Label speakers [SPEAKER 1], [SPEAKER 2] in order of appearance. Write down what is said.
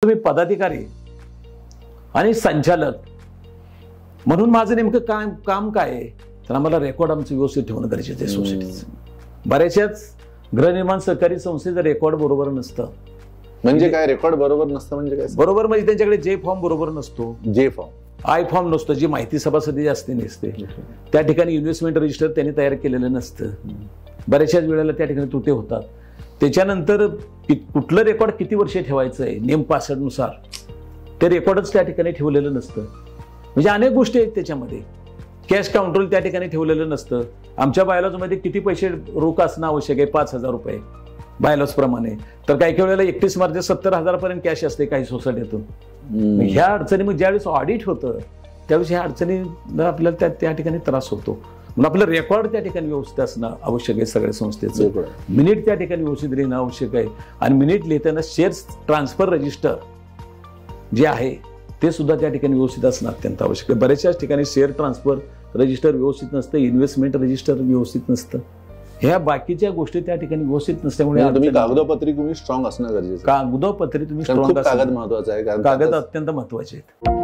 [SPEAKER 1] तुम्ही पदाधिकारी आणि संचालक म्हणून माझं नेमकं काम काय आहे तर आम्हाला रेकॉर्ड आमचं व्यवस्थित ठेवणं गरजेचं आहे सोसायटीचं। बऱ्याचशाच गृहनिर्माण सहकारी संस्थेचं रेकॉर्ड बरोबर नसतं।
[SPEAKER 2] म्हणजे काय रेकॉर्ड बरोबर नसतं म्हणजे काय?
[SPEAKER 1] बरोबर म्हणजे त्यांच्याकडे जे फॉर्म बरोबर नसतो,
[SPEAKER 2] जे फॉर्म
[SPEAKER 1] आय फॉर्म नसतो, जी माहिती सभासदी असते नसते, त्या ठिकाणी इन्व्हेस्टमेंट रजिस्टर त्यांनी तयार केलेलं नसतं। बऱ्याचशाच वेळेला त्या ठिकाणी त्रुटी होतात। त्याच्यानंतर कुठलं रेकॉर्ड किती वर्ष ठेवायचं आहे नेम 65 नुसार ते रेकॉर्डच त्या ठिकाणी ठेवलेलं नसतं। म्हणजे अनेक गोष्टी आहेत त्याच्यामध्ये। कॅश काउंटर त्या ठिकाणी ठेवलेलं नसतं। आमच्या बायलॉजमध्ये किती पैसे रोख असणं आवश्यक आहे? 5,000 रुपये बायलॉज प्रमाणे। तर काही काही वेळेला 31 मार्च 70,000 पर्यंत कॅश असते काही सोसायटीतून। ह्या अडचणी मग ज्यावेळेस ऑडिट होतं त्यावेळेस ह्या अडचणी आपल्याला त्या ठिकाणी त्रास होतो। म्हणून आपलं रेकॉर्ड त्या ठिकाणी व्यवस्थित असणं आवश्यक आहे। सगळ्या संस्थेचं मिनिट त्या ठिकाणी व्यवस्थित लिहिणं आवश्यक आहे। आणि मिनिट लिहिताना शेअर्स ट्रान्सफर रजिस्टर जे आहे ते सुद्धा त्या ठिकाणी व्यवस्थित असणं अत्यंत आवश्यक आहे। बऱ्याचशाच ठिकाणी शेअर ट्रान्सफर रजिस्टर व्यवस्थित नसतं, इन्व्हेस्टमेंट रजिस्टर व्यवस्थित नसतं, ह्या बाकीच्या गोष्टी त्या ठिकाणी व्यवस्थित नसल्यामुळे
[SPEAKER 2] तुम्ही कागदोपत्री तुम्ही स्ट्रॉंग असणं गरजेचं आहे।
[SPEAKER 1] कागदोपत्री तुम्ही स्ट्रॉंग
[SPEAKER 2] कागद महत्वाचा आहे,
[SPEAKER 1] कागद अत्यंत महत्वाचे आहेत।